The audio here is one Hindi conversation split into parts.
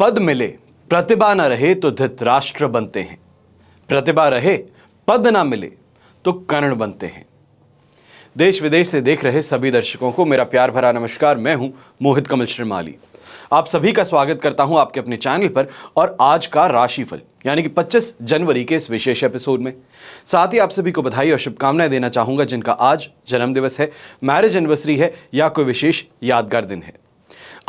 पद मिले प्रतिभा न रहे तो धृतराष्ट्र बनते हैं, प्रतिभा रहे पद ना मिले तो कर्ण बनते हैं। देश विदेश से देख रहे सभी दर्शकों को मेरा प्यार भरा नमस्कार। मैं हूं मोहित कमल श्रीमाली। आप सभी का स्वागत करता हूं आपके अपने चैनल पर और आज का राशिफल यानी कि 25 जनवरी के इस विशेष एपिसोड में। साथ ही आप सभी को बधाई और शुभकामनाएं देना चाहूंगा जिनका आज जन्मदिवस है, मैरिज एनिवर्सरी है या कोई विशेष यादगार दिन है।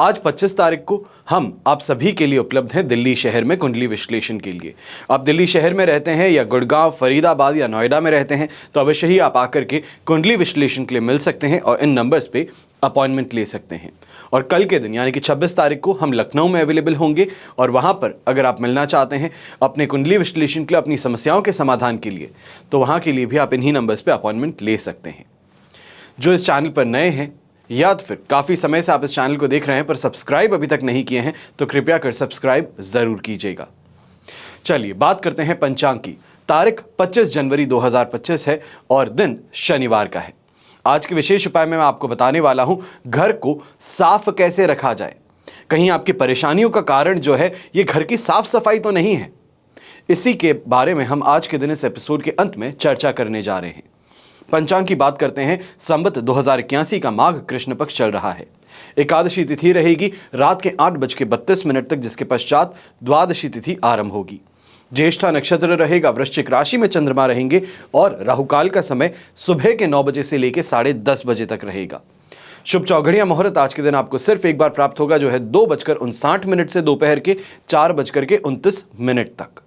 आज 25 तारीख को हम आप सभी के लिए उपलब्ध हैं दिल्ली शहर में कुंडली विश्लेषण के लिए। आप दिल्ली शहर में रहते हैं या गुड़गांव, फरीदाबाद या नोएडा में रहते हैं तो अवश्य ही आप आकर के कुंडली विश्लेषण के लिए मिल सकते हैं और इन नंबर्स पे अपॉइंटमेंट ले सकते हैं। और कल के दिन यानी कि 26 तारीख को हम लखनऊ में अवेलेबल होंगे और वहाँ पर अगर आप मिलना चाहते हैं अपने कुंडली विश्लेषण के लिए, अपनी समस्याओं के समाधान के लिए, तो वहाँ के लिए भी आप इन्हीं नंबर्स पर अपॉइंटमेंट ले सकते हैं। जो इस चैनल पर नए हैं या तो फिर काफ़ी समय से आप इस चैनल को देख रहे हैं पर सब्सक्राइब अभी तक नहीं किए हैं तो कृपया कर सब्सक्राइब ज़रूर कीजिएगा। चलिए बात करते हैं पंचांग की। तारीख 25 जनवरी 2025 है और दिन शनिवार का है। आज के विशेष उपाय में मैं आपको बताने वाला हूं घर को साफ कैसे रखा जाए। कहीं आपकी परेशानियों का कारण जो है ये घर की साफ सफाई तो नहीं है। इसी के बारे में हम आज के दिन इस एपिसोड के अंत में चर्चा करने जा रहे हैं। पंचांग की बात करते हैं। संवत 2081 का माघ कृष्ण पक्ष चल रहा है। एकादशी तिथि रहेगी रात के 8:32 तक, जिसके पश्चात द्वादशी तिथि आरंभ होगी। ज्येष्ठा नक्षत्र रहेगा, वृश्चिक राशि में चंद्रमा रहेंगे और राहुकाल का समय सुबह के 9 बजे से लेकर 10:30 बजे तक रहेगा। शुभ चौघड़िया मुहूर्त आज के दिन आपको सिर्फ एक बार प्राप्त होगा जो है 2:59 से दोपहर के 4:29 तक।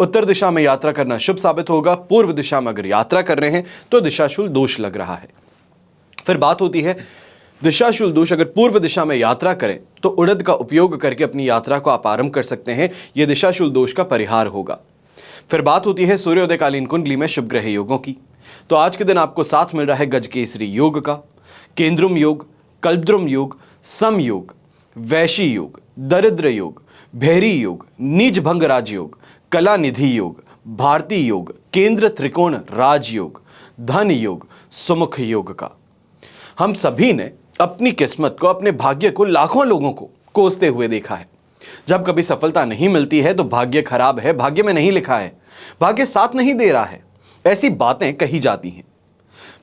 उत्तर दिशा में यात्रा करना शुभ साबित होगा। पूर्व दिशा में अगर यात्रा कर रहे हैं तो दिशाशूल दोष लग रहा है। फिर बात होती है दिशाशूल दोष। अगर पूर्व दिशा में यात्रा करें तो उड़द का उपयोग करके अपनी यात्रा को आप आरंभ कर सकते हैं। यह दिशाशूल दोष का परिहार होगा। फिर बात होती है सूर्योदयकालीन कुंडली में शुभ ग्रह योगों की। तो आज के दिन आपको साथ मिल रहा है गजकेसरी योग का, केंद्रुम योग, कल्पद्रुम योग, सम योग, वैशी योग, दरिद्र योग, भैरी योग, नीच भंग राज योग, कला निधि योग, भारतीय योग, केंद्र त्रिकोण राज योग, धन योग, सुमुख योग का। हम सभी ने अपनी किस्मत को, अपने भाग्य को लाखों लोगों को कोसते हुए देखा है। जब कभी सफलता नहीं मिलती है तो भाग्य खराब है, भाग्य में नहीं लिखा है, भाग्य साथ नहीं दे रहा है, ऐसी बातें कही जाती हैं।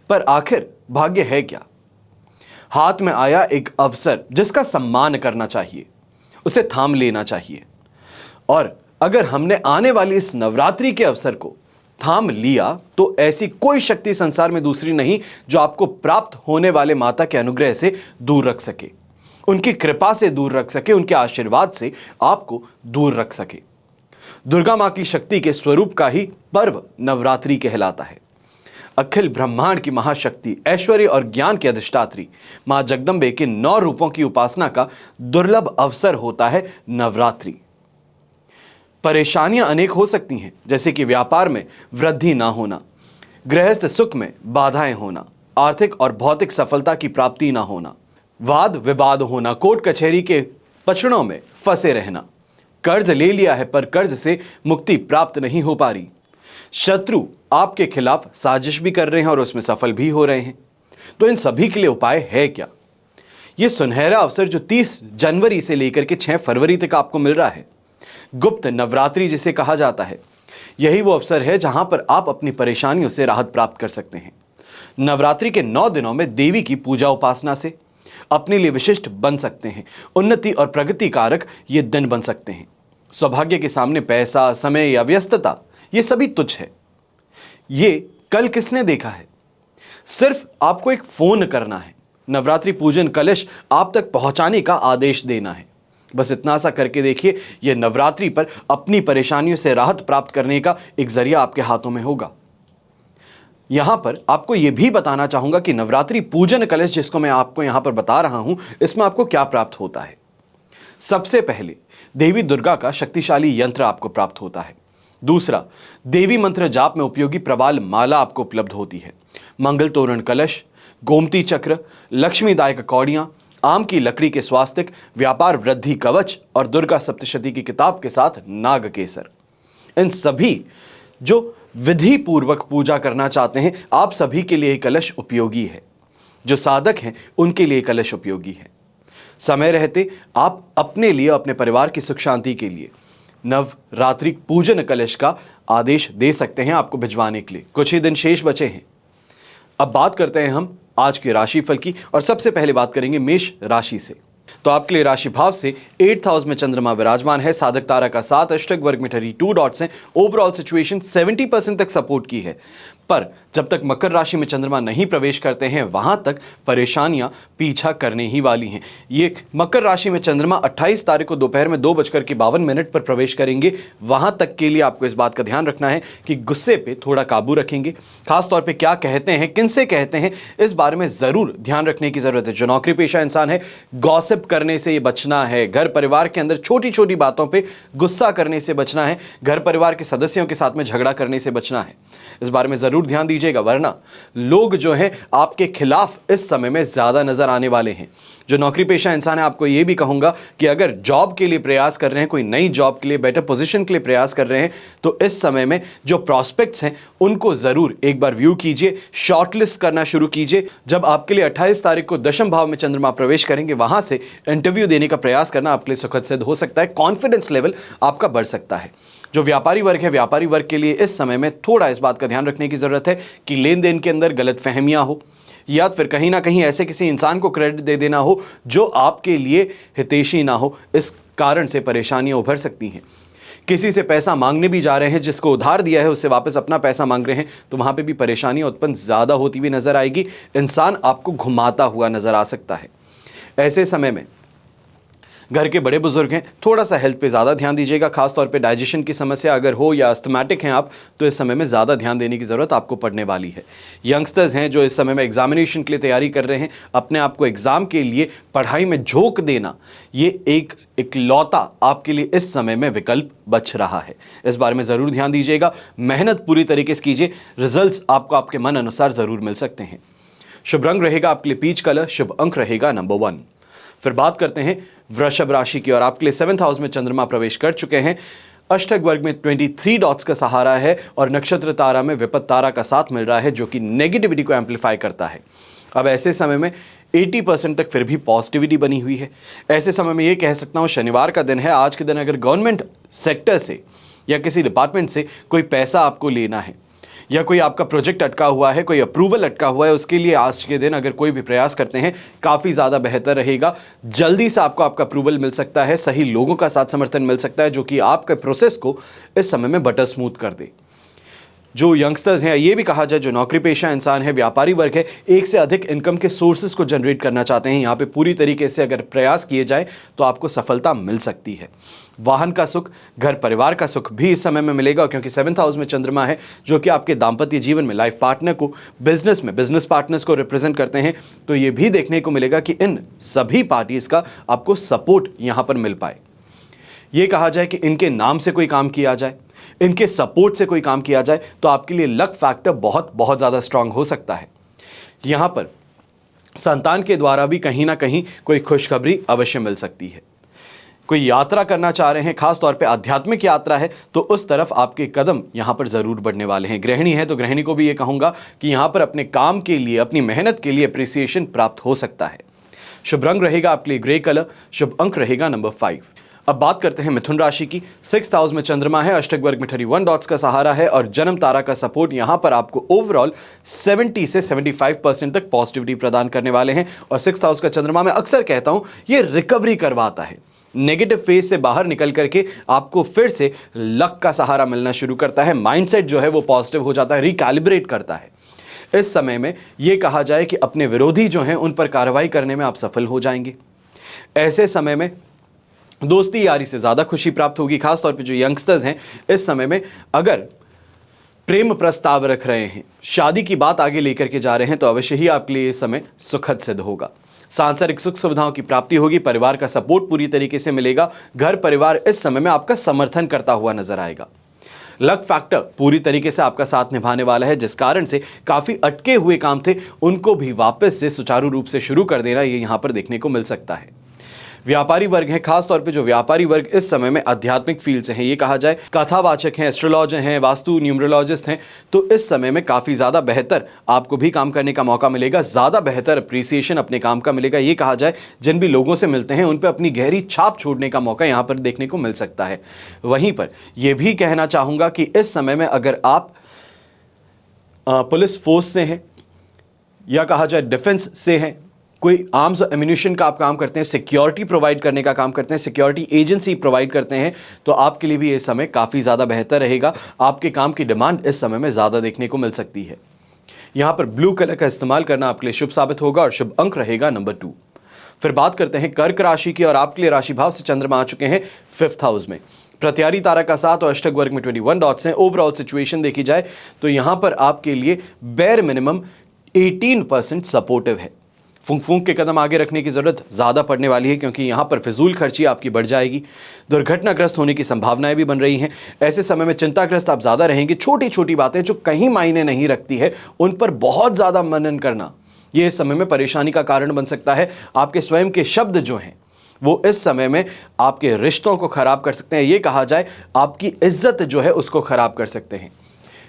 पर आखिर भाग्य है क्या? हाथ में आया एक अवसर जिसका सम्मान करना चाहिए, उसे थाम लेना चाहिए। और अगर हमने आने वाली इस नवरात्रि के अवसर को थाम लिया तो ऐसी कोई शक्ति संसार में दूसरी नहीं जो आपको प्राप्त होने वाले माता के अनुग्रह से दूर रख सके, उनकी कृपा से दूर रख सके, उनके आशीर्वाद से आपको दूर रख सके। दुर्गा मां की शक्ति के स्वरूप का ही पर्व नवरात्रि कहलाता है। अखिल ब्रह्मांड की महाशक्ति, ऐश्वर्य और ज्ञान की अधिष्ठात्री मां जगदम्बे के 9 रूपों की उपासना का दुर्लभ अवसर होता है नवरात्रि। परेशानियां अनेक हो सकती हैं, जैसे कि व्यापार में वृद्धि ना होना, गृहस्थ सुख में बाधाएं होना, आर्थिक और भौतिक सफलता की प्राप्ति ना होना, वाद विवाद होना, कोर्ट कचहरी के पचड़ों में फंसे रहना, कर्ज ले लिया है पर कर्ज से मुक्ति प्राप्त नहीं हो पा रही, शत्रु आपके खिलाफ साजिश भी कर रहे हैं और उसमें सफल भी हो रहे हैं। तो इन सभी के लिए उपाय है क्या? यह सुनहरा अवसर जो 30 जनवरी से लेकर के 6 फरवरी तक आपको मिल रहा है, गुप्त नवरात्रि जिसे कहा जाता है, यही वो अवसर है जहां पर आप अपनी परेशानियों से राहत प्राप्त कर सकते हैं। नवरात्रि के 9 दिनों में देवी की पूजा उपासना से अपने लिए विशिष्ट बन सकते हैं। उन्नति और प्रगति कारक ये दिन बन सकते हैं। सौभाग्य के सामने पैसा, समय या व्यस्तता ये सभी तुच्छ है। ये कल किसने देखा है? सिर्फ आपको एक फोन करना है, नवरात्रि पूजन कलश आप तक पहुंचाने का आदेश देना है। बस इतना सा करके देखिए, यह नवरात्रि पर अपनी परेशानियों से राहत प्राप्त करने का एक जरिया आपके हाथों में होगा। यहां पर आपको यह भी बताना चाहूंगा कि नवरात्रि पूजन कलश जिसको मैं आपको यहां पर बता रहा हूं, इसमें आपको क्या प्राप्त होता है। सबसे पहले देवी दुर्गा का शक्तिशाली यंत्र आपको प्राप्त होता है। दूसरा, देवी मंत्र जाप में उपयोगी प्रवाल माला आपको उपलब्ध होती है। मंगल तोरण कलश, गोमती चक्र, लक्ष्मीदायक कौड़ियां, आम की लकड़ी के स्वास्तिक, व्यापार वृद्धि कवच और दुर्गा सप्तशती की किताब के साथ नाग केसर। इन सभी जो विधि पूर्वक पूजा करना चाहते हैं आप सभी के लिए कलश उपयोगी है। जो साधक हैं उनके लिए कलश उपयोगी है। समय रहते आप अपने लिए, अपने परिवार की सुख शांति के लिए नवरात्रि पूजन कलश का आदेश दे सकते हैं आपको भिजवाने के लिए। कुछ ही दिन शेष बचे हैं। अब बात करते हैं हम आज के राशिफल की, और सबसे पहले बात करेंगे मेष राशि से। तो आपके लिए राशि भाव से 8th हाउस में चंद्रमा विराजमान है। साधक तारा का 7, अष्टक वर्ग में 32 डॉट्स हैं। ओवरऑल सिचुएशन 70% तक सपोर्ट की है, पर जब तक मकर राशि में चंद्रमा नहीं प्रवेश करते हैं वहां तक परेशानियां पीछा करने ही वाली हैं। ये मकर राशि में चंद्रमा 28 तारीख को दोपहर में 2:52 पर प्रवेश करेंगे। वहां तक के लिए आपको इस बात का ध्यान रखना है कि गुस्से पे थोड़ा काबू रखेंगे। खासतौर पे क्या कहते हैं, किनसे कहते हैं, इस बारे में जरूर ध्यान रखने की जरूरत है। जो नौकरी पेशा इंसान है, गॉसिप करने से बचना है। घर परिवार के अंदर छोटी छोटी बातों पर गुस्सा करने से बचना है। घर परिवार के सदस्यों के साथ में झगड़ा करने से बचना है। इस बारे में जरूर ध्यान दीजिएगा, वरना लोग जो हैं आपके खिलाफ इस समय में ज्यादा नजर आने वाले हैं। जो नौकरी पेशा इंसान है, आपको यह भी कहूंगा कि अगर जॉब के लिए प्रयास कर रहे हैं, कोई नई जॉब के लिए, बेटर पोजीशन के लिए प्रयास कर रहे हैं, तो इस समय में जो प्रॉस्पेक्ट्स हैं उनको जरूर एक बार व्यू कीजिए, शॉर्टलिस्ट करना शुरू कीजिए। जब आपके लिए 28 तारीख को दशम भाव में चंद्रमा प्रवेश करेंगे, वहां से इंटरव्यू देने का प्रयास करना आपके लिए सुखद सिद्ध हो सकता है। कॉन्फिडेंस लेवल आपका बढ़ सकता है। जो व्यापारी वर्ग है, व्यापारी वर्ग के लिए इस समय में थोड़ा इस बात का ध्यान रखने की जरूरत है कि लेन देन के अंदर गलतफहमियां हो, या फिर कहीं ना कहीं ऐसे किसी इंसान को क्रेडिट दे देना हो जो आपके लिए हितैषी ना हो। इस कारण से परेशानियां उभर सकती हैं। किसी से पैसा मांगने भी जा रहे हैं, जिसको उधार दिया है उससे वापस अपना पैसा मांग रहे हैं, तो वहां पे भी परेशानियां उत्पन्न ज्यादा होती हुई नजर आएगी। इंसान आपको घुमाता हुआ नजर आ सकता है। ऐसे समय में घर के बड़े बुजुर्ग हैं, थोड़ा सा हेल्थ पे ज़्यादा ध्यान दीजिएगा। खासतौर पे डाइजेशन की समस्या अगर हो या अस्थमैटिक हैं आप, तो इस समय में ज़्यादा ध्यान देने की ज़रूरत आपको पड़ने वाली है। यंगस्टर्स हैं जो इस समय में एग्जामिनेशन के लिए तैयारी कर रहे हैं, अपने आप को एग्ज़ाम के लिए पढ़ाई में झोंक देना, ये एक इकलौता आपके लिए इस समय में विकल्प बच रहा है। इस बारे में ज़रूर ध्यान दीजिएगा। मेहनत पूरी तरीके से कीजिए, रिजल्ट्स आपको आपके मन अनुसार ज़रूर मिल सकते हैं। शुभ रंग रहेगा आपके लिए पीच कलर, शुभ अंक रहेगा नंबर 1। फिर बात करते हैं वृषभ राशि की, और आपके लिए 7th हाउस में चंद्रमा प्रवेश कर चुके हैं। अष्टक वर्ग में 23 डॉट्स का सहारा है, और नक्षत्र तारा में विपद तारा का साथ मिल रहा है, जो कि नेगेटिविटी को एम्पलीफाई करता है। अब ऐसे समय में 80% तक फिर भी पॉजिटिविटी बनी हुई है। ऐसे समय में ये कह सकता हूँ, शनिवार का दिन है। आज के दिन अगर गवर्नमेंट सेक्टर से या किसी डिपार्टमेंट से कोई पैसा आपको लेना है, या कोई आपका प्रोजेक्ट अटका हुआ है, कोई अप्रूवल अटका हुआ है, उसके लिए आज के दिन अगर कोई भी प्रयास करते हैं, काफ़ी ज़्यादा बेहतर रहेगा। जल्दी से आपको आपका अप्रूवल मिल सकता है, सही लोगों का साथ समर्थन मिल सकता है, जो कि आपके प्रोसेस को इस समय में बटर स्मूथ कर दे। जो यंगस्टर्स हैं, ये भी कहा जाए जो नौकरी पेशा इंसान है, व्यापारी वर्ग है, एक से अधिक इनकम के सोर्सेज को जनरेट करना चाहते हैं, यहाँ पे पूरी तरीके से अगर प्रयास किए जाए तो आपको सफलता मिल सकती है। वाहन का सुख, घर परिवार का सुख भी इस समय में मिलेगा, क्योंकि 7th हाउस में चंद्रमा है, जो कि आपके दाम्पत्य जीवन में लाइफ पार्टनर को, बिजनेस में बिजनेस पार्टनर्स को रिप्रेजेंट करते हैं। तो ये भी देखने को मिलेगा कि इन सभी पार्टीज का आपको सपोर्ट यहाँ पर मिल पाए। ये कहा जाए कि इनके नाम से कोई काम किया जाए, इनके सपोर्ट से कोई काम किया जाए, तो आपके लिए लक फैक्टर बहुत बहुत ज़्यादा स्ट्रांग हो सकता है। यहाँ पर संतान के द्वारा भी कहीं ना कहीं कोई खुशखबरी अवश्य मिल सकती है। कोई यात्रा करना चाह रहे हैं, खास तौर पे आध्यात्मिक यात्रा है, तो उस तरफ आपके कदम यहाँ पर ज़रूर बढ़ने वाले हैं। गृहिणी है तो गृहिणी को भी ये कहूँगा कि यहाँ पर अपने काम के लिए, अपनी मेहनत के लिए अप्रिसिएशन प्राप्त हो सकता है। शुभ रंग रहेगा आपके लिए ग्रे कलर, शुभ अंक रहेगा नंबर 5। अब बात करते हैं मिथुन राशि की। 6th हाउस में चंद्रमा है, अष्टक वर्ग में 31 डॉट्स का सहारा है, और जन्म तारा का सपोर्ट यहाँ पर आपको ओवरऑल 70 से 75% तक पॉजिटिविटी प्रदान करने वाले हैं। और 6th हाउस का चंद्रमा, मैं अक्सर कहता हूँ, ये रिकवरी करवाता है। नेगेटिव फेज से बाहर निकल करके आपको फिर से लक का सहारा मिलना शुरू करता है। माइंडसेट जो है वो पॉजिटिव हो जाता है, रिकैलिब्रेट करता है। इस समय में ये कहा जाए कि अपने विरोधी जो हैं उन पर कार्रवाई करने में आप सफल हो जाएंगे। ऐसे समय में दोस्ती यारी से ज़्यादा खुशी प्राप्त होगी। खासतौर पे जो यंगस्टर्स हैं, इस समय में अगर प्रेम प्रस्ताव रख रहे हैं, शादी की बात आगे लेकर के जा रहे हैं, तो अवश्य ही आपके लिए इस समय सुखद सिद्ध होगा। सांसारिक सुख सुविधाओं की प्राप्ति होगी, परिवार का सपोर्ट पूरी तरीके से मिलेगा। घर परिवार इस समय में आपका समर्थन करता हुआ नजर आएगा। लक फैक्टर पूरी तरीके से आपका साथ निभाने वाला है, जिस कारण से काफ़ी अटके हुए काम थे उनको भी वापस से सुचारू रूप से शुरू कर देना ये यहाँ पर देखने को मिल सकता है। व्यापारी वर्ग है, खास तौर पे जो व्यापारी वर्ग इस समय में आध्यात्मिक फील्ड से हैं, ये कहा जाए कथावाचक हैं, एस्ट्रोलॉजर हैं, वास्तु न्यूमरोलॉजिस्ट हैं, तो इस समय में काफ़ी ज़्यादा बेहतर आपको भी काम करने का मौका मिलेगा, ज़्यादा बेहतर अप्रिसिएशन अपने काम का मिलेगा। ये कहा जाए जिन भी लोगों से मिलते हैं उन पर अपनी गहरी छाप छोड़ने का मौका यहाँ पर देखने को मिल सकता है। वहीं पर यह भी कहना चाहूँगा कि इस समय में अगर आप पुलिस फोर्स से हैं या कहा जाए डिफेंस से हैं, कोई आर्म्स और एम्यूनिशन का आप काम करते हैं, सिक्योरिटी प्रोवाइड करने का काम करते हैं, सिक्योरिटी एजेंसी प्रोवाइड करते हैं, तो आपके लिए भी ये समय काफ़ी ज़्यादा बेहतर रहेगा। आपके काम की डिमांड इस समय में ज़्यादा देखने को मिल सकती है। यहाँ पर ब्लू कलर का इस्तेमाल करना आपके लिए शुभ साबित होगा और शुभ अंक रहेगा नंबर 2। फिर बात करते हैं कर्क राशि की और आपके लिए राशि भाव से चंद्रमा आ चुके हैं 5th हाउस में। प्रत्यारी तारा का 7 और अष्टक वर्ग में 21 डॉट्स हैं। ओवरऑल सिचुएशन देखी जाए तो यहां पर आपके लिए बेयर मिनिमम 18% सपोर्टिव है। फूंक फूंक के कदम आगे रखने की जरूरत ज्यादा पड़ने वाली है, क्योंकि यहां पर फिजूल खर्ची आपकी बढ़ जाएगी, दुर्घटनाग्रस्त होने की संभावनाएं भी बन रही हैं। ऐसे समय में चिंताग्रस्त आप ज्यादा रहेंगे। छोटी छोटी बातें जो कहीं मायने नहीं रखती है उन पर बहुत ज्यादा मनन करना यह इस समय में परेशानी का कारण बन सकता है। आपके स्वयं के शब्द जो हैं वो इस समय में आपके रिश्तों को खराब कर सकते हैं। ये कहा जाए आपकी इज्जत जो है उसको खराब कर सकते हैं।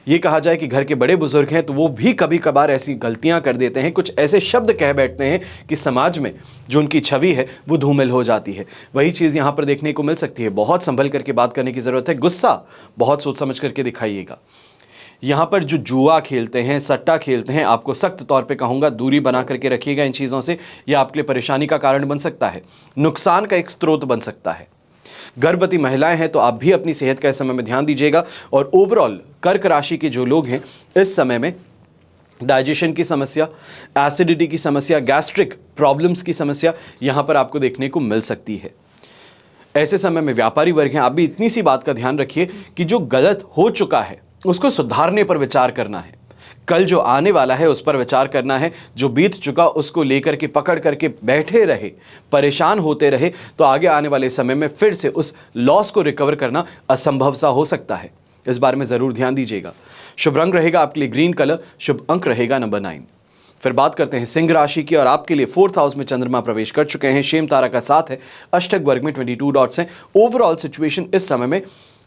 ये कहा जाए कि घर के बड़े बुजुर्ग हैं तो वो भी कभी कभार ऐसी गलतियां कर देते हैं, कुछ ऐसे शब्द कह बैठते हैं कि समाज में जो उनकी छवि है वो धूमिल हो जाती है। वही चीज़ यहाँ पर देखने को मिल सकती है। बहुत संभल करके बात करने की ज़रूरत है। गुस्सा बहुत सोच समझ करके दिखाइएगा। यहाँ पर जो जुआ खेलते हैं, सट्टा खेलते हैं, आपको सख्त तौर पे कहूँगा दूरी बना करके रखिएगा इन चीज़ों से। यह आपके लिए परेशानी का कारण बन सकता है, नुकसान का एक स्रोत बन सकता है। गर्भवती महिलाएं हैं तो आप भी अपनी सेहत का इस समय में ध्यान दीजिएगा। और ओवरऑल कर्क राशि के जो लोग हैं इस समय में डाइजेशन की समस्या, एसिडिटी की समस्या, गैस्ट्रिक प्रॉब्लम्स की समस्या यहाँ पर आपको देखने को मिल सकती है। ऐसे समय में व्यापारी वर्ग हैं, आप भी इतनी सी बात का ध्यान रखिए कि जो गलत हो चुका है उसको सुधारने पर विचार करना है। कल जो आने वाला है उस पर विचार करना है। जो बीत चुका उसको लेकर के पकड़ करके बैठे रहे, परेशान होते रहे तो आगे आने वाले समय में फिर से उस लॉस को रिकवर करना असंभव सा हो सकता है। इस बारे में ज़रूर ध्यान दीजिएगा। शुभ रंग रहेगा आपके लिए ग्रीन कलर, शुभ अंक रहेगा नंबर 9। फिर बात करते हैं सिंह राशि की और आपके लिए 4th हाउस में चंद्रमा प्रवेश कर चुके हैं। शेम तारा का 7 है, अष्टक वर्ग में 22 डॉट्स हैं। ओवरऑल सिचुएशन इस समय में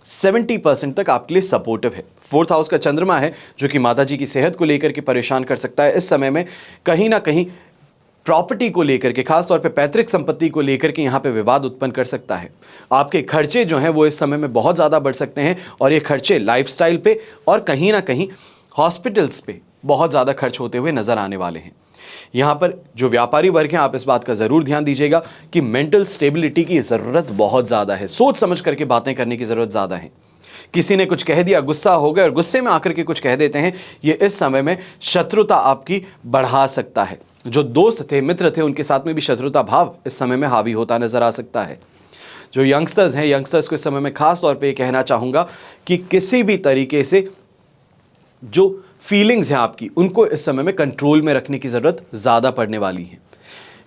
70% तक आपके लिए सपोर्टिव है। 4th हाउस का चंद्रमा है जो कि माता जी की सेहत को लेकर के परेशान कर सकता है। इस समय में कहीं ना कहीं प्रॉपर्टी को लेकर के, खासतौर पे पैतृक संपत्ति को लेकर के यहाँ पे विवाद उत्पन्न कर सकता है। आपके खर्चे जो हैं वो इस समय में बहुत ज़्यादा बढ़ सकते हैं और ये खर्चे लाइफस्टाइल पे और कहीं ना कहीं हॉस्पिटल्स पे बहुत ज़्यादा खर्च होते हुए नजर आने वाले हैं। यहाँ पर जो व्यापारी वर्ग हैं आप इस बात का ज़रूर ध्यान दीजिएगा कि मेंटल स्टेबिलिटी की ज़रूरत बहुत ज़्यादा है। सोच समझ करके बातें करने की ज़रूरत ज़्यादा है। किसी ने कुछ कह दिया, गुस्सा हो गए और गुस्से में आकर के कुछ कह देते हैं, ये इस समय में शत्रुता आपकी बढ़ा सकता है। जो दोस्त थे, मित्र थे, उनके साथ में भी शत्रुता भाव इस समय में हावी होता नजर आ सकता है। जो यंगस्टर्स हैं, यंगस्टर्स को इस समय में खास तौर पे ये कहना चाहूँगा कि किसी भी तरीके से जो फीलिंग्स हैं आपकी उनको इस समय में कंट्रोल में रखने की ज़रूरत ज़्यादा पड़ने वाली है।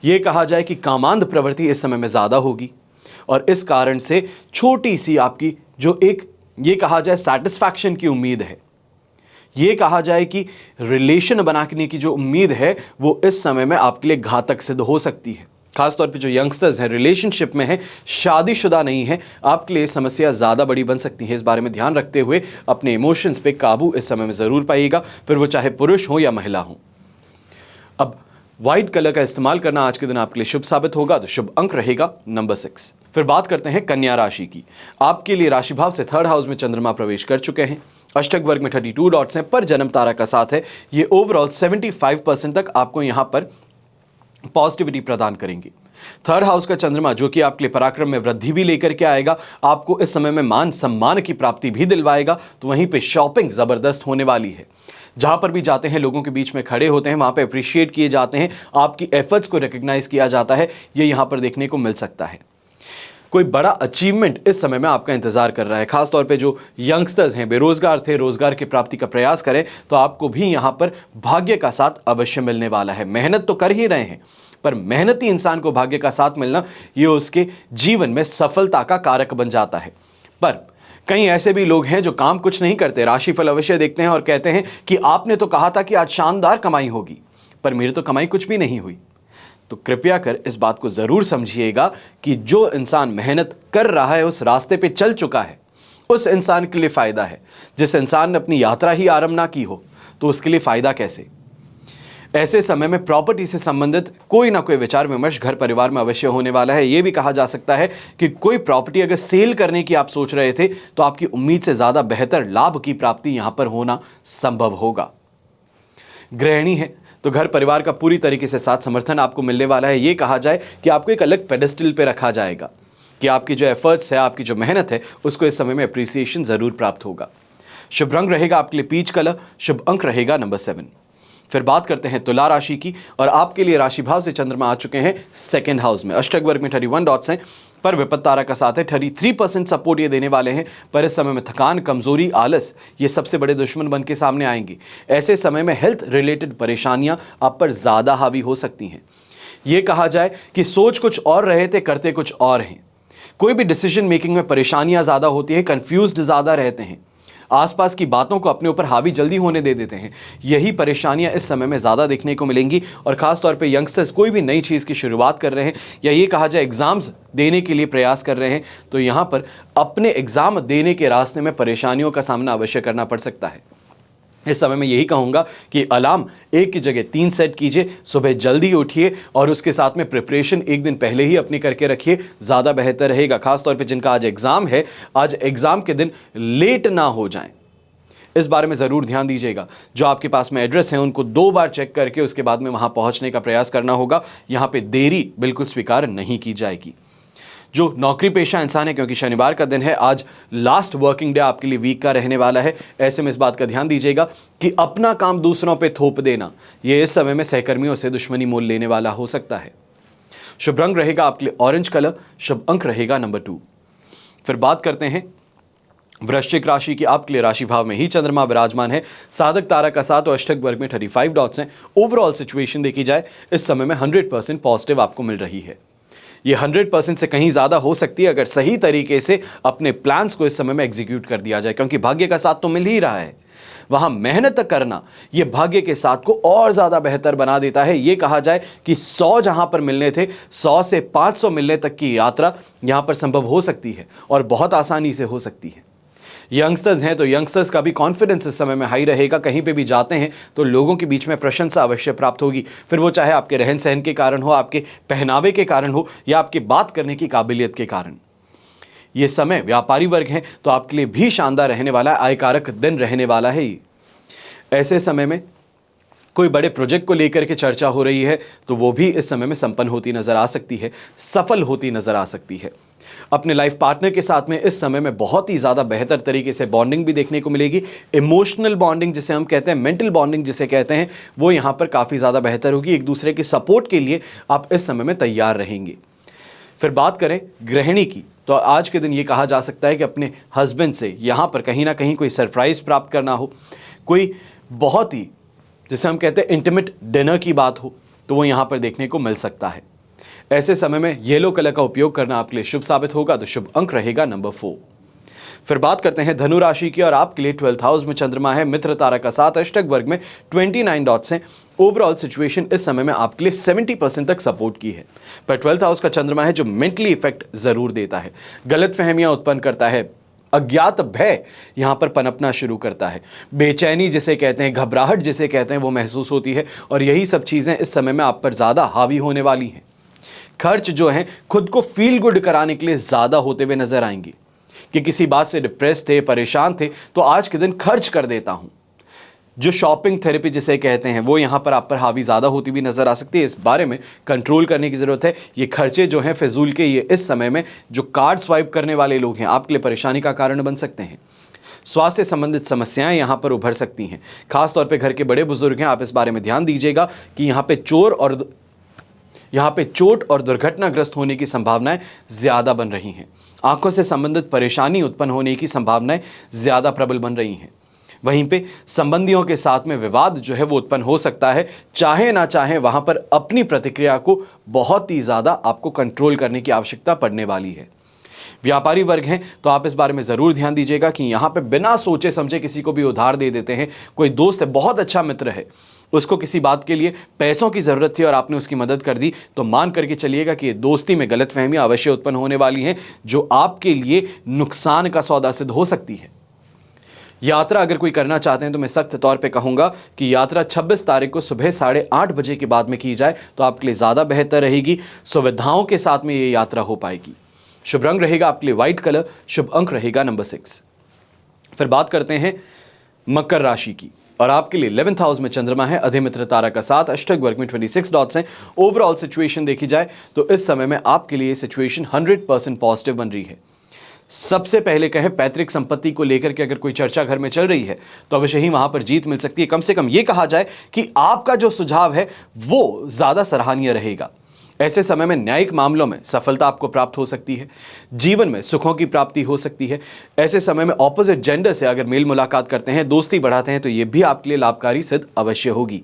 ये कहा जाए कि कामांध प्रवृत्ति इस समय में ज़्यादा होगी और इस कारण से छोटी सी आपकी जो एक ये कहा जाए सेटिस्फैक्शन की उम्मीद है, ये कहा जाए कि रिलेशन बनाने की जो उम्मीद है वो इस समय में आपके लिए घातक सिद्ध हो सकती है। खासतौर पे जो यंगस्टर्स हैं, रिलेशनशिप में हैं, शादीशुदा नहीं है, आपके लिए समस्या ज़्यादा बड़ी बन सकती है। इस बारे में ध्यान रखते हुए अपने इमोशंस पे काबू इस समय में ज़रूर पाइएगा, फिर वो चाहे पुरुष हो या महिला हो। अब व्हाइट कलर का इस्तेमाल करना आज के दिन आपके लिए शुभ साबित होगा, तो शुभ अंक रहेगा नंबर 6। फिर बात करते हैं कन्या राशि की। आपके लिए राशि भाव से 3rd हाउस में चंद्रमा प्रवेश कर चुके हैं। अष्टक वर्ग में 32 डॉट्स हैं, पर जन्म तारा का 7 है। ये ओवरऑल 75% तक आपको यहाँ पर पॉजिटिविटी प्रदान करेंगे। 3rd हाउस का चंद्रमा जो कि आपके लिए पराक्रम में वृद्धि भी लेकर के आएगा, आपको इस समय में मान सम्मान की प्राप्ति भी दिलवाएगा। तो वहीं पे शॉपिंग ज़बरदस्त होने वाली है। जहां पर भी जाते हैं, लोगों के बीच में खड़े होते हैं, वहां पे अप्रिशिएट किए जाते हैं, आपकी एफर्ट्स को रिकग्नाइज किया जाता है। ये यहां पर देखने को मिल सकता है। कोई बड़ा अचीवमेंट इस समय में आपका इंतजार कर रहा है। खासतौर पे जो यंगस्टर्स हैं, बेरोजगार थे, रोजगार की प्राप्ति का प्रयास करें तो आपको भी यहां पर भाग्य का साथ अवश्य मिलने वाला है। मेहनत तो कर ही रहे हैं, पर मेहनती इंसान को भाग्य का साथ मिलना ये उसके जीवन में सफलता का कारक बन जाता है। पर कई ऐसे भी लोग हैं जो काम कुछ नहीं करते, राशिफल अवश्य देखते हैं और कहते हैं कि आपने तो कहा था कि आज शानदार कमाई होगी, पर मेरी तो कमाई कुछ भी नहीं हुई। तो कृपया कर इस बात को जरूर समझिएगा कि जो इंसान मेहनत कर रहा है, उस रास्ते पे चल चुका है, उस इंसान के लिए फायदा है। जिस इंसान ने अपनी यात्रा ही आरंभ ना की हो तो उसके लिए फायदा कैसे। ऐसे समय में प्रॉपर्टी से संबंधित कोई ना कोई विचार विमर्श घर परिवार में अवश्य होने वाला है। यह भी कहा जा सकता है कि कोई प्रॉपर्टी अगर सेल करने की आप सोच रहे थे तो आपकी उम्मीद से ज्यादा बेहतर लाभ की प्राप्ति यहां पर होना संभव होगा। गृहिणी है तो घर परिवार का पूरी तरीके से साथ समर्थन आपको मिलने वाला है। यह कहा जाए कि आपको एक अलग पेडेस्टल पे रखा जाएगा कि आपकी जो एफर्ट्स है, आपकी जो मेहनत है, उसको इस समय में अप्रिसिएशन जरूर प्राप्त होगा। शुभ रंग रहेगा आपके लिए पीच कलर, शुभ अंक रहेगा नंबर 7। फिर बात करते हैं तुला राशि की, और आपके लिए राशि भाव से चंद्रमा आ चुके हैं सेकंड हाउस में। अष्टक वर्ग में 31 डॉट्स हैं, पर विपत्त तारा का साथ है। 33% सपोर्ट ये देने वाले हैं, पर इस समय में थकान, कमजोरी, आलस ये सबसे बड़े दुश्मन बन के सामने आएंगे। ऐसे समय में हेल्थ रिलेटेड परेशानियां आप पर ज्यादा हावी हो सकती हैं। ये कहा जाए कि सोच कुछ और रहे थे, करते कुछ और हैं। कोई भी डिसीजन मेकिंग में परेशानियां ज्यादा होती हैं, कंफ्यूज्ड ज्यादा रहते हैं, आसपास की बातों को अपने ऊपर हावी जल्दी होने दे देते हैं। यही परेशानियां इस समय में ज़्यादा देखने को मिलेंगी। और ख़ास तौर पे यंगस्टर्स कोई भी नई चीज़ की शुरुआत कर रहे हैं या ये कहा जाए एग्ज़ाम्स देने के लिए प्रयास कर रहे हैं, तो यहाँ पर अपने एग्ज़ाम देने के रास्ते में परेशानियों का सामना अवश्य करना पड़ सकता है। इस समय में यही कहूँगा कि अलार्म एक की जगह 3 सेट कीजिए, सुबह जल्दी उठिए और उसके साथ में प्रिपरेशन एक दिन पहले ही अपनी करके रखिए, ज़्यादा बेहतर रहेगा। खासतौर पे जिनका आज एग्ज़ाम है, आज एग्ज़ाम के दिन लेट ना हो जाएं, इस बारे में ज़रूर ध्यान दीजिएगा। जो आपके पास में एड्रेस है उनको 2 बार चेक करके उसके बाद में वहाँ पहुँचने का प्रयास करना होगा। यहाँ पर देरी बिल्कुल स्वीकार नहीं की जाएगी। जो नौकरी पेशा इंसान है, क्योंकि शनिवार का दिन है, आज लास्ट वर्किंग डे आपके लिए वीक का रहने वाला है, ऐसे में इस बात का ध्यान दीजिएगा कि अपना काम दूसरों पे थोप देना ये इस समय में सहकर्मियों से दुश्मनी मोल लेने वाला हो सकता है। शुभ रंग रहेगा आपके लिए ऑरेंज कलर, शुभ अंक रहेगा नंबर 2। फिर बात करते हैं वृश्चिक राशि की। आपके लिए राशि भाव में ही चंद्रमा विराजमान है, साधक तारा का साथ और अष्टक वर्ग में 35 डॉट्स हैं। ओवरऑल सिचुएशन देखी जाए इस समय में 100% पॉजिटिव आपको मिल रही है। ये 100% से कहीं ज़्यादा हो सकती है अगर सही तरीके से अपने प्लान्स को इस समय में एग्जीक्यूट कर दिया जाए, क्योंकि भाग्य का साथ तो मिल ही रहा है। वहाँ मेहनत करना ये भाग्य के साथ को और ज़्यादा बेहतर बना देता है। ये कहा जाए कि 100 जहाँ पर मिलने थे, 100 से 500 मिलने तक की यात्रा यहाँ पर संभव हो सकती है और बहुत आसानी से हो सकती है। यंगस्टर्स हैं तो यंगस्टर्स का भी कॉन्फिडेंस इस समय में हाई रहेगा। कहीं पे भी जाते हैं तो लोगों के बीच में प्रशंसा अवश्य प्राप्त होगी, फिर वो चाहे आपके रहन सहन के कारण हो, आपके पहनावे के कारण हो या आपकी बात करने की काबिलियत के कारण। ये समय व्यापारी वर्ग हैं तो आपके लिए भी शानदार रहने वाला है, आयकारक दिन रहने वाला है। ऐसे समय में कोई बड़े प्रोजेक्ट को लेकर के चर्चा हो रही है तो वो भी इस समय में संपन्न होती नजर आ सकती है, सफल होती नजर आ सकती है। अपने लाइफ पार्टनर के साथ में इस समय में बहुत ही ज़्यादा बेहतर तरीके से बॉन्डिंग भी देखने को मिलेगी। इमोशनल बॉन्डिंग जिसे हम कहते हैं, मेंटल बॉन्डिंग जिसे कहते हैं, वो यहाँ पर काफ़ी ज़्यादा बेहतर होगी। एक दूसरे के सपोर्ट के लिए आप इस समय में तैयार रहेंगे। फिर बात करें गृहिणी की, तो आज के दिन ये कहा जा सकता है कि अपने हस्बैंड से यहाँ पर कहीं ना कहीं कोई सरप्राइज़ प्राप्त करना हो, कोई बहुत ही जिसे हम कहते हैं इंटीमेट डिनर की बात हो, तो वो यहाँ पर देखने को मिल सकता है। ऐसे समय में येलो कलर का उपयोग करना आपके लिए शुभ साबित होगा, तो शुभ अंक रहेगा नंबर 4। फिर बात करते हैं धनु राशि की, और आपके लिए 12th हाउस में चंद्रमा है, मित्र तारा का साथ, अष्टक वर्ग में 29 डॉट्स हैं। ओवरऑल सिचुएशन इस समय में आपके लिए 70% तक सपोर्ट की है, पर 12th हाउस का चंद्रमा है जो मेंटली इफेक्ट जरूर देता है, गलत फहमियां उत्पन्न करता है, अज्ञात भय यहां पर पनपना शुरू करता है, बेचैनी जिसे कहते हैं, घबराहट जिसे कहते हैं, वो महसूस होती है। और यही सब चीजें इस समय में आप पर ज्यादा हावी होने वाली हैं। खर्च जो हैं खुद को फील गुड कराने के लिए ज्यादा होते हुए नजर आएंगे कि किसी बात से डिप्रेस थे, परेशान थे, तो आज के दिन खर्च कर देता हूं। जो शॉपिंग थेरेपी जिसे कहते हैं, वो यहां पर आप पर हावी ज्यादा होती हुई नजर आ सकती है। इस बारे में कंट्रोल करने की जरूरत है। ये खर्चे जो हैं फिजूल के, ये इस समय में जो कार्ड स्वाइप करने वाले लोग हैं आपके लिए परेशानी का कारण बन सकते हैं। स्वास्थ्य संबंधित समस्याएं यहां पर उभर सकती हैं। खासतौर पर घर के बड़े बुजुर्ग हैं, आप इस बारे में ध्यान दीजिएगा कि यहाँ पे चोट और दुर्घटनाग्रस्त होने की संभावनाएं ज्यादा बन रही हैं। आंखों से संबंधित परेशानी उत्पन्न होने की संभावनाएं ज्यादा प्रबल बन रही हैं। वहीं पे संबंधियों के साथ में विवाद जो है वो उत्पन्न हो सकता है। चाहे ना चाहे वहां पर अपनी प्रतिक्रिया को बहुत ही ज्यादा आपको कंट्रोल करने की आवश्यकता पड़ने वाली है। व्यापारी वर्ग हैं तो आप इस बारे में जरूर ध्यान दीजिएगा कि यहाँ पे बिना सोचे समझे किसी को भी उधार दे देते हैं। कोई दोस्त है, बहुत अच्छा मित्र है, उसको किसी बात के लिए पैसों की ज़रूरत थी और आपने उसकी मदद कर दी, तो मान करके चलिएगा कि ये दोस्ती में गलतफहमियां अवश्य उत्पन्न होने वाली हैं जो आपके लिए नुकसान का सौदा सिद्ध हो सकती है। यात्रा अगर कोई करना चाहते हैं तो मैं सख्त तौर पे कहूंगा कि यात्रा 26 तारीख को सुबह 8:30 बजे के बाद में की जाए तो आपके लिए ज़्यादा बेहतर रहेगी। सुविधाओं के साथ में ये यात्रा हो पाएगी। शुभ रंग रहेगा आपके लिए व्हाइट कलर, शुभ अंक रहेगा नंबर 6। फिर बात करते हैं मकर राशि की और आपके लिए 11th हाउस में चंद्रमा है, अधिमित्र तारा का साथ, अष्टक वर्ग में 26 डॉट्स हैं। ओवरऑल सिचुएशन देखी जाए तो इस समय में आपके लिए सिचुएशन 100% पॉजिटिव बन रही है। सबसे पहले कहें, पैतृक संपत्ति को लेकर के अगर कोई चर्चा घर में चल रही है तो अवश्य ही वहां पर जीत मिल सकती है। कम से कम यह कहा जाए कि आपका जो सुझाव है वो ज्यादा सराहनीय रहेगा। ऐसे समय में न्यायिक मामलों में सफलता आपको प्राप्त हो सकती है, जीवन में सुखों की प्राप्ति हो सकती है। ऐसे समय में ऑपोजिट जेंडर से अगर मेल मुलाकात करते हैं, दोस्ती बढ़ाते हैं तो यह भी आपके लिए लाभकारी सिद्ध अवश्य होगी।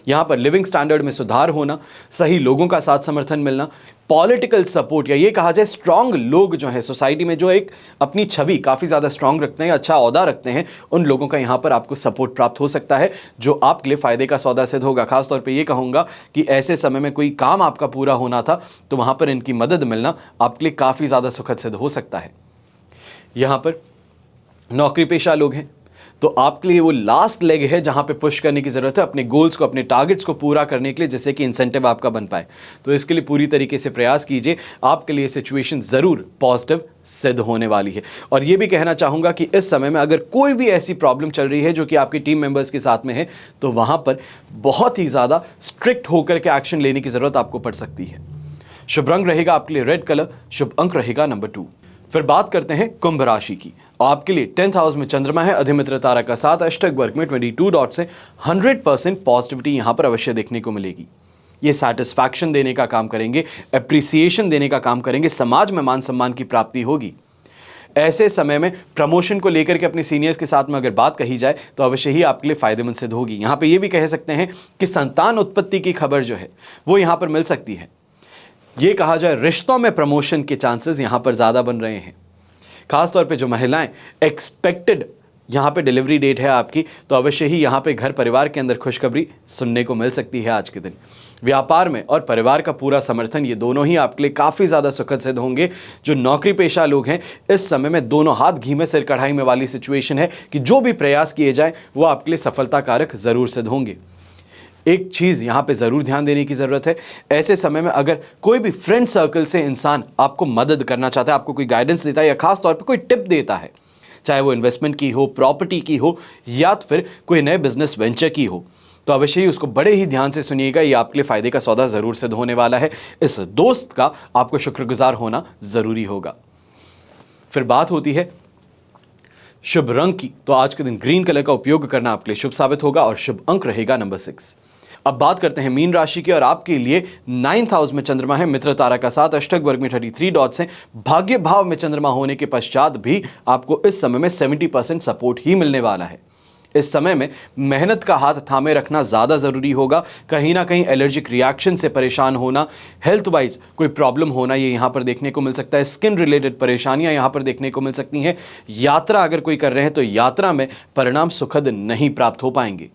यहां पर लिविंग स्टैंडर्ड में सुधार होना, सही लोगों का साथ समर्थन मिलना, पॉलिटिकल सपोर्ट या ये कहा जाए स्ट्रांग लोग जो है सोसाइटी में जो एक अपनी छवि काफ़ी ज़्यादा स्ट्रांग रखते हैं, अच्छा ओहदा रखते हैं, उन लोगों का यहाँ पर आपको सपोर्ट प्राप्त हो सकता है जो आपके लिए फ़ायदे का सौदा सिद्ध होगा। खासतौर पे ये कहूँगा कि ऐसे समय में कोई काम आपका पूरा होना था तो वहाँ पर इनकी मदद मिलना आपके लिए काफ़ी ज़्यादा सुखद सिद्ध हो सकता है। यहाँ पर नौकरी पेशा लोग हैं तो आपके लिए वो लास्ट लेग है जहां पे पुश करने की ज़रूरत है अपने गोल्स को, अपने टारगेट्स को पूरा करने के लिए, जिससे कि इंसेंटिव आपका बन पाए। तो इसके लिए पूरी तरीके से प्रयास कीजिए, आपके लिए सिचुएशन ज़रूर पॉजिटिव सिद्ध होने वाली है। और ये भी कहना चाहूँगा कि इस समय में अगर कोई भी ऐसी प्रॉब्लम चल रही है जो कि आपकी टीम मेंबर्स के साथ में है तो वहाँ पर बहुत ही ज़्यादा स्ट्रिक्ट होकर के एक्शन लेने की ज़रूरत आपको पड़ सकती है। शुभ रंग रहेगा आपके लिए रेड कलर, शुभ अंक रहेगा नंबर 2। फिर बात करते हैं कुंभ राशि की। आपके लिए 10th हाउस में चंद्रमा है, अधिमित्र तारा का साथ, अष्टक वर्ग में 22 डॉट्स हैं। 100% पॉजिटिविटी यहां पर अवश्य देखने को मिलेगी। ये सैटिस्फैक्शन देने का काम करेंगे, अप्रिसिएशन देने का काम करेंगे, समाज में मान सम्मान की प्राप्ति होगी। ऐसे समय में प्रमोशन को लेकर के अपने सीनियर्स के साथ में अगर बात कही जाए तो अवश्य ही आपके लिए फायदेमंद सिद्ध होगी। यहाँ पे ये भी कह सकते हैं कि संतान उत्पत्ति की खबर जो है वो यहाँ पर मिल सकती है। ये कहा जाए रिश्तों में प्रमोशन के चांसेस यहाँ पर ज़्यादा बन रहे हैं। खासतौर पे जो महिलाएं एक्सपेक्टेड यहाँ पे डिलीवरी डेट है आपकी, तो अवश्य ही यहाँ पे घर परिवार के अंदर खुशखबरी सुनने को मिल सकती है आज के दिन। व्यापार में और परिवार का पूरा समर्थन, ये दोनों ही आपके लिए काफ़ी ज़्यादा सुखद सिद्ध होंगे। जो नौकरी पेशा लोग हैं इस समय में दोनों हाथ घी में सिर कढ़ाई में वाली सिचुएशन है कि जो भी प्रयास किए जाएँ वो आपके लिए सफलता कारक ज़रूर सिद्ध होंगे। एक चीज़ यहाँ पे ज़रूर ध्यान देने की ज़रूरत है, ऐसे समय में अगर कोई भी फ्रेंड सर्कल से इंसान आपको मदद करना चाहता है, आपको कोई गाइडेंस देता है या खास तौर पे कोई टिप देता है, चाहे वो इन्वेस्टमेंट की हो, प्रॉपर्टी की हो या फिर कोई नए बिजनेस वेंचर की हो, तो अवश्य ही उसको बड़े ही ध्यान से सुनिएगा। ये आपके लिए फ़ायदे का सौदा ज़रूर सिद्ध होने वाला है। इस दोस्त का आपको शुक्रगुजार होना ज़रूरी होगा। फिर बात होती है शुभ रंग की, तो आज के दिन ग्रीन कलर का उपयोग करना आपके लिए शुभ साबित होगा और शुभ अंक रहेगा नंबर 6। अब बात करते हैं मीन राशि की और आपके लिए 9th हाउस में चंद्रमा है, मित्र तारा का साथ, अष्टक वर्ग में 33 डॉट्स हैं। भाग्य भाव में चंद्रमा होने के पश्चात भी आपको इस समय में 70% सपोर्ट ही मिलने वाला है। इस समय में मेहनत का हाथ थामे रखना ज़्यादा ज़रूरी होगा। कहीं ना कहीं एलर्जिक रिएक्शन से परेशान होना, हेल्थ वाइज कोई प्रॉब्लम होना, ये यहाँ पर देखने को मिल सकता है। स्किन रिलेटेड परेशानियाँ यहाँ पर देखने को मिल सकती हैं। यात्रा अगर कोई कर रहे हैं तो यात्रा में परिणाम सुखद नहीं प्राप्त हो पाएंगे।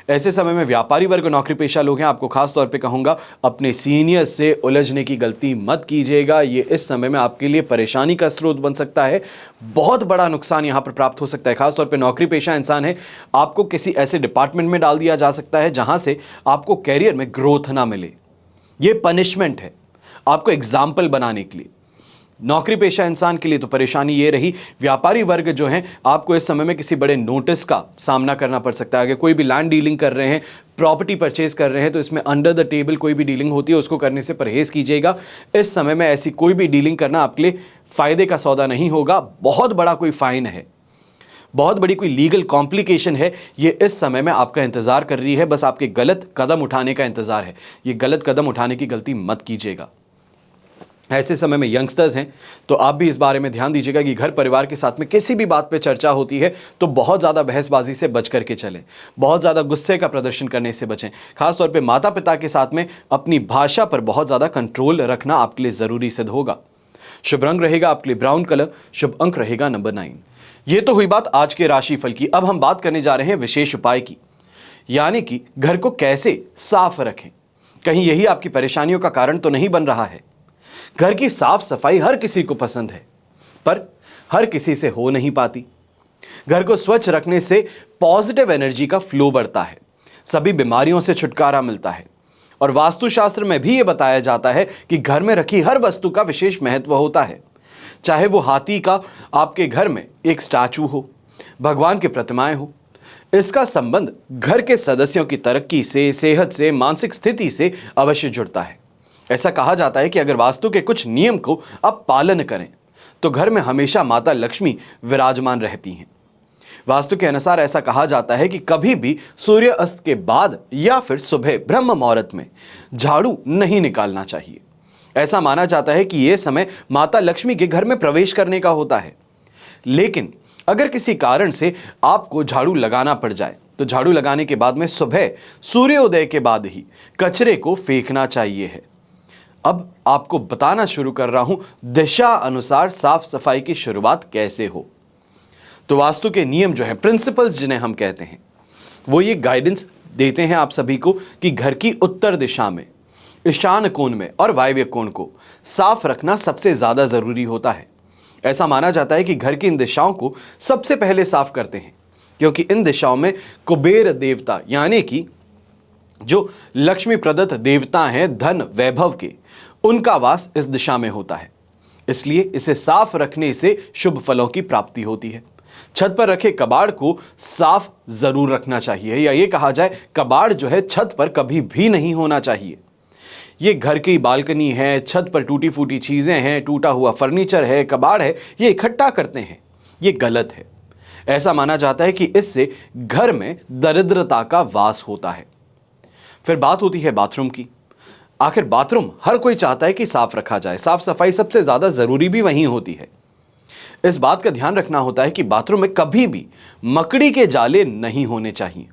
ऐसे समय में व्यापारी वर्ग नौकरी पेशा लोग हैं, आपको खास तौर पे कहूँगा अपने सीनियर से उलझने की गलती मत कीजिएगा। ये इस समय में आपके लिए परेशानी का स्रोत बन सकता है। बहुत बड़ा नुकसान यहाँ पर प्राप्त हो सकता है। खास तौर पे नौकरी पेशा इंसान है, आपको किसी ऐसे डिपार्टमेंट में डाल दिया जा सकता है जहाँ से आपको कैरियर में ग्रोथ ना मिले। ये पनिशमेंट है आपको एग्जाम्पल बनाने के लिए। नौकरी पेशा इंसान के लिए तो परेशानी ये रही। व्यापारी वर्ग जो हैं आपको इस समय में किसी बड़े नोटिस का सामना करना पड़ सकता है। अगर कोई भी लैंड डीलिंग कर रहे हैं, प्रॉपर्टी परचेज कर रहे हैं, तो इसमें अंडर द टेबल कोई भी डीलिंग होती है उसको करने से परहेज़ कीजिएगा। इस समय में ऐसी कोई भी डीलिंग करना आपके लिए फ़ायदे का सौदा नहीं होगा। बहुत बड़ा कोई फ़ाइन है, बहुत बड़ी कोई लीगल कॉम्प्लिकेशन है, ये इस समय में आपका इंतज़ार कर रही है। बस आपके गलत कदम उठाने का इंतज़ार है। ये गलत कदम उठाने की गलती मत कीजिएगा। ऐसे समय में यंगस्टर्स हैं तो आप भी इस बारे में ध्यान दीजिएगा कि घर परिवार के साथ में किसी भी बात पे चर्चा होती है तो बहुत ज़्यादा बहसबाजी से बच करके चलें, बहुत ज़्यादा गुस्से का प्रदर्शन करने से बचें। खासतौर पे माता पिता के साथ में अपनी भाषा पर बहुत ज़्यादा कंट्रोल रखना आपके लिए ज़रूरी सिद्ध होगा। शुभ रंग रहेगा आपके लिए ब्राउन कलर, शुभ अंक रहेगा नंबर 9। ये तो हुई बात आज के राशिफल की। अब हम बात करने जा रहे हैं विशेष उपाय की। यानी कि घर को कैसे साफ रखें। कहीं यही आपकी परेशानियों का कारण तो नहीं बन रहा है। घर की साफ सफाई हर किसी को पसंद है, पर हर किसी से हो नहीं पाती। घर को स्वच्छ रखने से पॉजिटिव एनर्जी का फ्लो बढ़ता है, सभी बीमारियों से छुटकारा मिलता है। और वास्तुशास्त्र में भी यह बताया जाता है कि घर में रखी हर वस्तु का विशेष महत्व होता है। चाहे वो हाथी का आपके घर में एक स्टैचू हो, भगवान की प्रतिमाएं हो, इसका संबंध घर के सदस्यों की तरक्की से, सेहत से, मानसिक स्थिति से अवश्य जुड़ता है। ऐसा कहा जाता है कि अगर वास्तु के कुछ नियम को आप पालन करें तो घर में हमेशा माता लक्ष्मी विराजमान रहती हैं। वास्तु के अनुसार ऐसा कहा जाता है कि कभी भी सूर्य अस्त के बाद या फिर सुबह ब्रह्म मुहूर्त में झाड़ू नहीं निकालना चाहिए। ऐसा माना जाता है कि यह समय माता लक्ष्मी के घर में प्रवेश करने का होता है। लेकिन अगर किसी कारण से आपको झाड़ू लगाना पड़ जाए तो झाड़ू लगाने के बाद में सुबह सूर्योदय के बाद ही कचरे को फेंकना चाहिए है। अब आपको बताना शुरू कर रहा हूं दिशा अनुसार साफ सफाई की शुरुआत कैसे हो। तो वास्तु के नियम जो हैं, प्रिंसिपल्स जिन्हें हम कहते हैं, वो ये गाइडेंस देते हैं आप सभी को कि घर की उत्तर दिशा में, ईशान कोण में और वायव्य कोण को साफ रखना सबसे ज्यादा जरूरी होता है। ऐसा माना जाता है कि घर की इन दिशाओं को सबसे पहले साफ करते हैं क्योंकि इन दिशाओं में कुबेर देवता यानी कि जो लक्ष्मी प्रदत्त देवता हैं धन वैभव के, उनका वास इस दिशा में होता है। इसलिए इसे साफ रखने से शुभ फलों की प्राप्ति होती है। छत पर रखे कबाड़ को साफ जरूर रखना चाहिए, या ये कहा जाए कबाड़ जो है छत पर कभी भी नहीं होना चाहिए। ये घर की बालकनी है, छत पर टूटी फूटी चीजें हैं, टूटा हुआ फर्नीचर है, कबाड़ है, ये इकट्ठा करते हैं, ये गलत है। ऐसा माना जाता है कि इससे घर में दरिद्रता का वास होता है। फिर बात होती है बाथरूम की। आखिर बाथरूम हर कोई चाहता है कि साफ रखा जाए, साफ सफाई सबसे ज्यादा जरूरी भी वहीं होती है। इस बात का ध्यान रखना होता है कि बाथरूम में कभी भी मकड़ी के जाले नहीं होने चाहिए।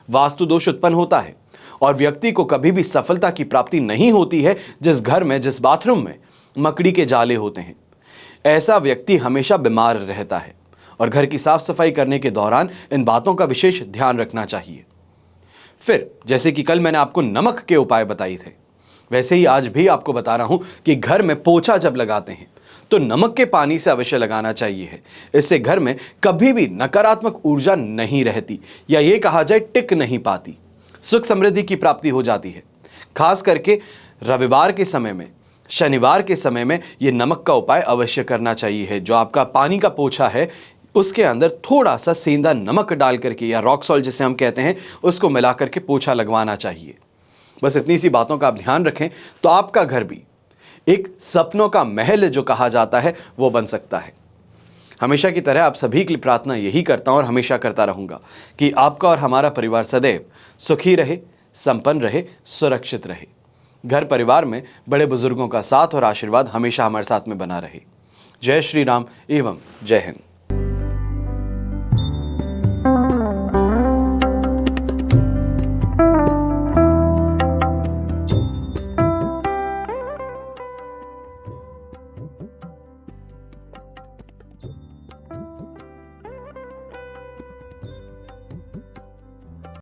वास्तु दोष उत्पन्न होता है और व्यक्ति को कभी भी सफलता की प्राप्ति नहीं होती है जिस घर में, जिस बाथरूम में मकड़ी के जाले होते हैं। ऐसा व्यक्ति हमेशा बीमार रहता है और घर की साफ सफाई करने के दौरान इन बातों का विशेष ध्यान रखना चाहिए। फिर जैसे कि कल मैंने आपको नमक के उपाय बताए थे, वैसे ही आज भी आपको बता रहा हूं कि घर में पोछा जब लगाते हैं तो नमक के पानी से अवश्य लगाना चाहिए है। इससे घर में कभी भी नकारात्मक ऊर्जा नहीं रहती, या ये कहा जाए टिक नहीं पाती। सुख समृद्धि की प्राप्ति हो जाती है। खास करके रविवार के समय में, शनिवार के समय में ये नमक का उपाय अवश्य करना चाहिए है। जो आपका पानी का पोछा है उसके अंदर थोड़ा सा सेंधा नमक डाल करके, या रॉक सॉल्ट जिसे हम कहते हैं, उसको मिला करके पोछा लगवाना चाहिए। बस इतनी सी बातों का आप ध्यान रखें तो आपका घर भी एक सपनों का महल जो कहा जाता है वो बन सकता है। हमेशा की तरह आप सभी के लिए प्रार्थना यही करता हूं और हमेशा करता रहूंगा कि आपका और हमारा परिवार सदैव सुखी रहे, संपन्न रहे, सुरक्षित रहे। घर परिवार में बड़े बुजुर्गों का साथ और आशीर्वाद हमेशा हमारे साथ में बना रहे। जय श्री राम एवं जय हिंद।